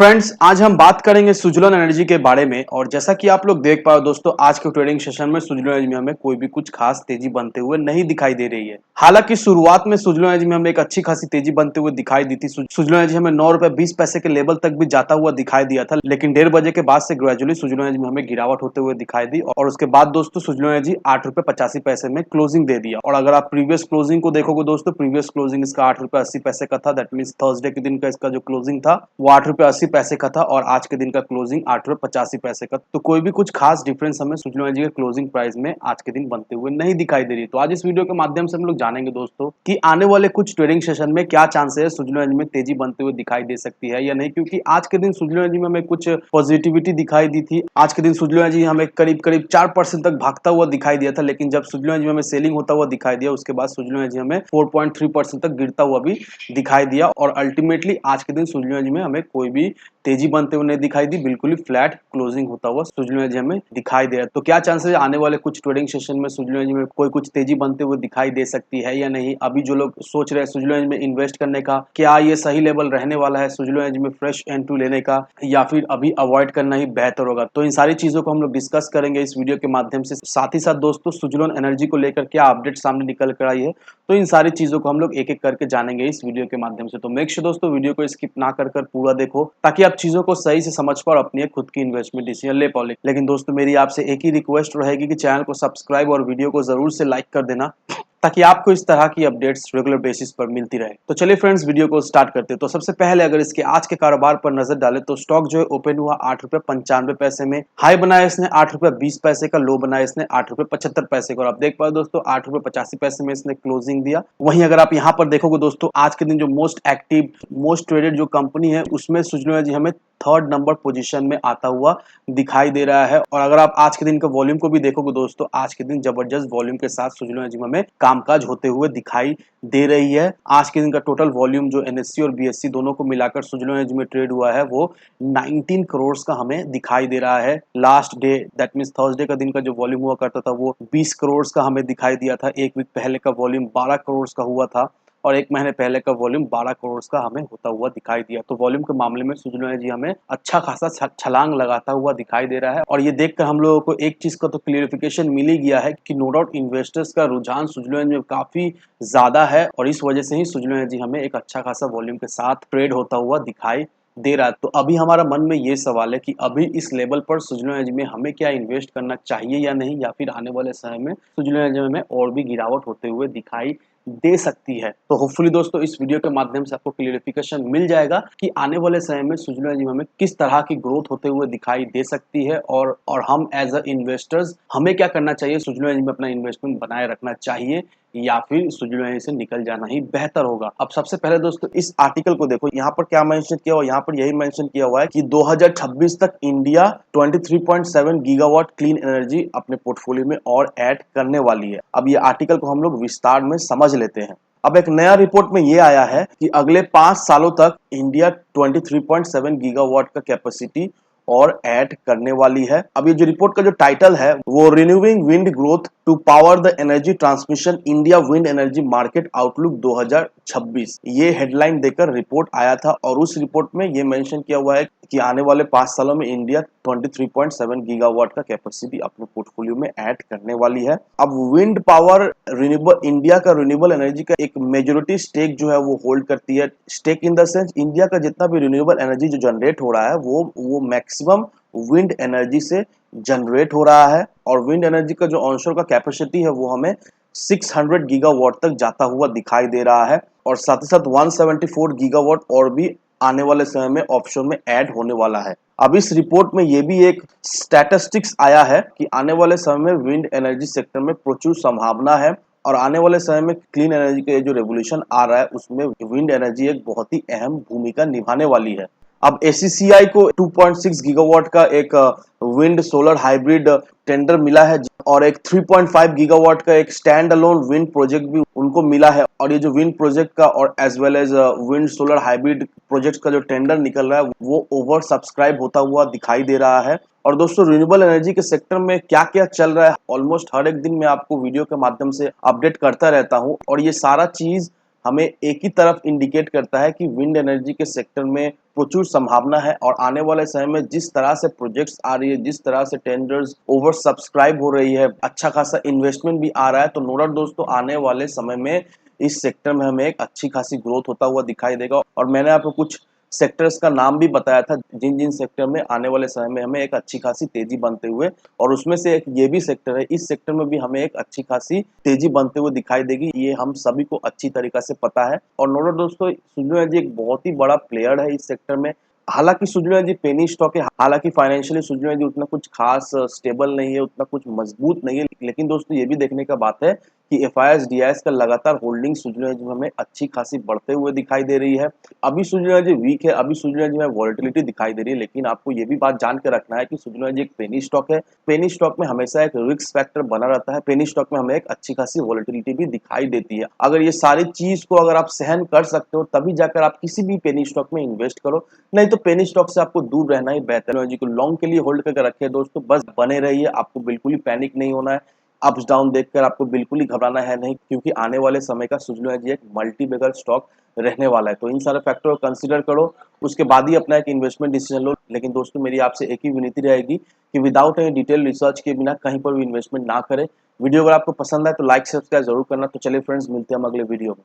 Friends, आज हम बात करेंगे सुजलोन एनर्जी के बारे में। और जैसा कि आप लोग देख पाओ दोस्तों, आज के ट्रेडिंग सेशन में सुजलोन एनर्जी में हमें कोई भी कुछ खास तेजी बनते हुए नहीं दिखाई दे रही है। हालांकि शुरुआत में सुजलोन एनर्जी में हमें एक अच्छी खासी तेजी बनते हुए दिखाई दी थी। सुजलोन एनर्जी हमें 9 रुपए 20 पैसे के लेवल तक भी जाता हुआ दिखाई दिया था, लेकिन 1:30 बजे के बाद से ग्रेजुअली सुजलोन एनर्जी में हमें गिरावट होते हुए दिखाई दी और उसके बाद दोस्तों सुजलोन एनर्जी 8 रुपए 85 पैसे में क्लोजिंग दे दिया। और अगर आप प्रीवियस क्लोजिंग को देखोगे दोस्तों, प्रीवियस क्लोजिंग इसका 8 रुपए 80 पैसे का था। दैट मीन थर्सडे के दिन का इसका जो क्लोजिंग था वो 8 रुपए 80 पैसे का था और आज के दिन का क्लोजिंग 8 रुपए 85 पैसे का। तो कोई भी कुछ खास डिफरेंस हमें सुजलोन एनर्जी के क्लोजिंग प्राइस में आज के दिन बनते हुए नहीं दिखाई दे रही। तो आज इस वीडियो के माध्यम से हम लोग जानेंगे दोस्तों कि आने वाले कुछ ट्रेडिंग सेशन में क्या चांसेस है सुजलोन एनर्जी में तेजी बनते हुए दिखाई दे सकती है या नहीं। क्योंकि आज के दिन सुजलोन एनर्जी में हमें कुछ पॉजिटिविटी दिखाई दी थी। आज के दिन सुजलोन एनर्जी हमें करीब करीब 4% तक भागता हुआ दिखाई दिया था, लेकिन जब सुजलोन एनर्जी में हमें सेलिंग होता हुआ दिखाई दिया उसके बाद सुजलोन एनर्जी हमें 4.3% तक गिरता हुआ भी दिखाई दिया। और अल्टीमेटली आज के दिन सुजलोन एनर्जी में हमें कोई भी तेजी बनते हुए नहीं दिखाई दी, बिल्कुल ही फ्लैट क्लोजिंग होता हुआ सुजलोन एनर्जी हमें दिखाई दे रहा है। तो क्या चांसेस आने वाले कुछ ट्रेडिंग सेशन में सुजलोन एनर्जी में कोई कुछ तेजी बनते हुए दिखाई दे सकती है या नहीं। अभी जो लोग सोच रहे हैं सुजलोन एनर्जी में इन्वेस्ट करने का, क्या ये सही लेवल रहने वाला है सुजलोन एनर्जी में फ्रेश एंट्री लेने का, या फिर अभी अवॉइड करना ही बेहतर होगा। तो इन सारी चीजों को हम लोग डिस्कस करेंगे इस वीडियो के माध्यम से। साथ ही साथ दोस्तों सुजलोन एनर्जी को लेकर क्या अपडेट सामने निकल कर आई है, तो इन सारी चीजों को हम लोग एक एक करके जानेंगे इस वीडियो के माध्यम से। तो मेक श्योर दोस्तों वीडियो को स्किप ना कर पूरा देखो, ताकि आप चीजों को सही से समझ पाओ और अपनी खुद की इन्वेस्टमेंट डिसीजन ले पाओ। लेकिन दोस्तों मेरी आपसे एक ही रिक्वेस्ट रहेगी कि चैनल को सब्सक्राइब और वीडियो को जरूर से लाइक कर देना, ताकि आपको इस तरह की अपडेट्स रेगुलर बेसिस पर मिलती रहे। तो चलिए फ्रेंड्स वीडियो को स्टार्ट करते हैं। तो सबसे पहले अगर इसके आज के कारोबार पर नजर डालें तो स्टॉक जो है ओपन हुआ 8 रुपए 95 पैसे में, हाई बनाया इसने 8 रुपए 20 पैसे का, लो बनाया इसने 8 रुपए 75 पैसे का। और आप देख पाओ दोस्तों 8 रुपए 85 पैसे में इसने क्लोजिंग दिया। वहीं अगर आप यहाँ पर देखोगे दोस्तों, आज के दिन जो मोस्ट एक्टिव मोस्ट ट्रेडेड जो कंपनी है उसमें सुजलोन एनर्जी हमें थर्ड नंबर पोजीशन में आता हुआ दिखाई दे रहा है। और अगर आप आज के दिन का वॉल्यूम को भी देखोगे दोस्तों, आज के दिन जबरदस्त वॉल्यूम के साथ सुजलोन एनर्जी में कामकाज होते हुए दिखाई दे रही है। आज के दिन का टोटल वॉल्यूम जो एनएससी और बीएससी दोनों को मिलाकर सुजलोन एनर्जी में ट्रेड हुआ है वो 19 करोड़ का हमें दिखाई दे रहा है। Last day that means Thursday का दिन का जो वॉल्यूम हुआ करता था वो 20 करोड़ का हमें दिखाई दिया था। एक वीक पहले का वॉल्यूम 12 करोड़ का हुआ था और एक महीने पहले का वॉल्यूम 12 करोड़ का हमें होता हुआ दिखाई दिया। तो वॉल्यूम के मामले में सुजलोन एनर्जी हमें अच्छा खासा छलांग लगाता हुआ दिखाई दे रहा है। और ये देखकर हम लोगों को एक चीज का तो क्लियरिफिकेशन मिल ही गया है कि नो डाउट इन्वेस्टर्स का रुझान सुजलोन एनर्जी में काफी ज्यादा है और इस वजह से ही सुजलोन एनर्जी हमें एक अच्छा खासा वॉल्यूम के साथ ट्रेड होता हुआ दिखाई दे रहा है। तो अभी हमारा मन में ये सवाल है कि अभी इस लेवल पर सुजलोन एनर्जी में हमें क्या इन्वेस्ट करना चाहिए या नहीं, या फिर आने वाले समय में सुजलोन एनर्जी में और भी गिरावट होते हुए दिखाई दे सकती है। तो होपफुली दोस्तों इस वीडियो के माध्यम से आपको क्लियरिफिकेशन मिल जाएगा कि आने वाले समय में सुजलोन एनर्जी में हमें किस तरह की ग्रोथ होते हुए दिखाई दे सकती है और हम एज अ इन्वेस्टर्स हमें क्या करना चाहिए, सुजलोन एनर्जी में अपना इन्वेस्टमेंट बनाए रखना चाहिए या फिर सुजलोन एनर्जी से निकल जाना ही बेहतर होगा। अब सबसे पहले दोस्तों इस आर्टिकल को देखो, यहाँ पर क्या मेंशन किया हुआ, यहाँ पर यही मेंशन किया हुआ है कि 2026 तक इंडिया 23.7 गीगावाट क्लीन एनर्जी अपने पोर्टफोलियो में और ऐड करने वाली है। अब ये आर्टिकल को हम लोग विस्तार में समझ लेते हैं। अब एक नया रिपोर्ट में ये आया है कि अगले 5 सालों तक इंडिया 23.7 गीगावाट का कैपेसिटी और ऐड करने वाली है। अब ये जो रिपोर्ट का जो टाइटल है वो renewing wind growth to power the energy transmission India wind energy market outlook 2026, ये हेडलाइन देकर रिपोर्ट आया था। और उस रिपोर्ट में ये मेंशन किया हुआ है कि आने वाले 5 सालों में इंडिया 23.7 गीगावाट का कैपेसिटी अपने पोर्टफोलियो में ऐड करने वाली है। अब विंड पावर रिन्यूएबल इंडिया का रिन्यूएबल एनर्जी का एक मेजोरिटी स्टेक जो है वो होल्ड करती है। Stake in the sense India का जितना भी रिन्यूएबल एनर्जी जो जनरेट हो रहा है वो मैक्सिमम विंड एनर्जी से जनरेट हो रहा है। और विंड एनर्जी का जो ऑनशोर का कैपेसिटी है वो हमें 600 गीगावाट तक जाता हुआ दिखाई दे रहा है। और साथ ही साथ 174 गीगावाट और भी आने वाले समय में ऑप्शन में ऐड होने वाला है। अब इस रिपोर्ट में ये भी एक स्टैटिस्टिक्स आया है कि आने वाले समय में विंड एनर्जी सेक्टर में प्रचुर संभावना है और आने वाले समय में क्लीन एनर्जी का जो रेवोल्यूशन आ रहा है उसमें विंड एनर्जी एक बहुत ही अहम भूमिका निभाने वाली है। अब एसीसीआई को 2.6 गीगावाट का एक विंड सोलर हाइब्रिड टेंडर मिला है और एक 3.5 गीगावाट का एक स्टैंड अलोन विंड प्रोजेक्ट भी उनको मिला है। और ये जो विंड प्रोजेक्ट का और as well as wind solar hybrid project का जो टेंडर निकल रहा है वो ओवर सब्सक्राइब होता हुआ दिखाई दे रहा है। और दोस्तों रिन्यूएबल एनर्जी के सेक्टर में क्या क्या चल रहा है ऑलमोस्ट हर एक दिन मैं आपको वीडियो के माध्यम से अपडेट करता रहता हूँ और ये सारा चीज हमें एक ही तरफ इंडिकेट करता है कि विंड एनर्जी के सेक्टर में प्रचुर संभावना है और आने वाले समय में जिस तरह से प्रोजेक्ट्स आ रही है, जिस तरह से टेंडर्स ओवर सब्सक्राइब हो रही है, अच्छा खासा इन्वेस्टमेंट भी आ रहा है, तो नो डाउट दोस्तों आने वाले समय में इस सेक्टर में हमें एक अच्छी खासी ग्रोथ होता हुआ दिखाई देगा। और मैंने आपको कुछ सेक्टर्स का नाम भी बताया था जिन जिन सेक्टर में आने वाले समय में हमें एक अच्छी खासी तेजी बनते हुए, और उसमें से एक ये भी सेक्टर है, इस सेक्टर में भी हमें एक अच्छी खासी तेजी बनते हुए दिखाई देगी। ये हम सभी को अच्छी तरीका से पता है और नो डाउट दोस्तों सुजलॉन एनर्जी एक बहुत ही बड़ा प्लेयर है इस सेक्टर में। हालांकि सुजलॉन एनर्जी पेनी स्टॉक है, हालांकि फाइनेंशियली सुजलॉन एनर्जी उतना कुछ खास स्टेबल नहीं है, उतना कुछ मजबूत नहीं है, लेकिन दोस्तों ये भी देखने का बात है कि एफआईएस डीआईएस का लगातार होल्डिंग सुजलॉन एनर्जी में हमें अच्छी खासी बढ़ते हुए दिखाई दे रही है। अभी सुजलॉन एनर्जी वीक है, अभी सुजलॉन एनर्जी में वॉलेटिलिटी दिखाई दे रही है, लेकिन आपको ये भी बात जान के रखना है कि सुजलॉन एनर्जी एक पेनी स्टॉक है। पेनी स्टॉक में हमेशा एक रिस्क फैक्टर बना रहता है, पेनी स्टॉक में हमें एक अच्छी खासी वॉलेटिलिटी भी दिखाई देती है। अगर ये सारी चीज को अगर आप सहन कर सकते हो तभी जाकर आप किसी भी पेनी स्टॉक में इन्वेस्ट करो, नहीं तो पेनी स्टॉक से आपको दूर रहना ही बेहतर है। जी को लॉन्ग के लिए होल्ड करके रखे दोस्तों, बस बने रहिए, आपको बिल्कुल ही पैनिक नहीं होना है, अप्स डाउन देखकर आपको बिल्कुल ही घबराना है नहीं, क्योंकि आने वाले समय का सुजलॉन एनर्जी एक मल्टी बैगर स्टॉक रहने वाला है। तो इन सारे फैक्टर को कंसीडर करो, उसके बाद ही अपना एक इन्वेस्टमेंट डिसीजन लो। लेकिन दोस्तों मेरी आपसे एक ही विनती रहेगी कि विदाउट एनी डिटेल रिसर्च के बिना कहीं पर भी इन्वेस्टमेंट ना करें। वीडियो अगर आपको पसंद आए तो लाइक सब्सक्राइब जरूर करना। तो चलिए फ्रेंड्स, मिलते हैं हम अगले वीडियो में।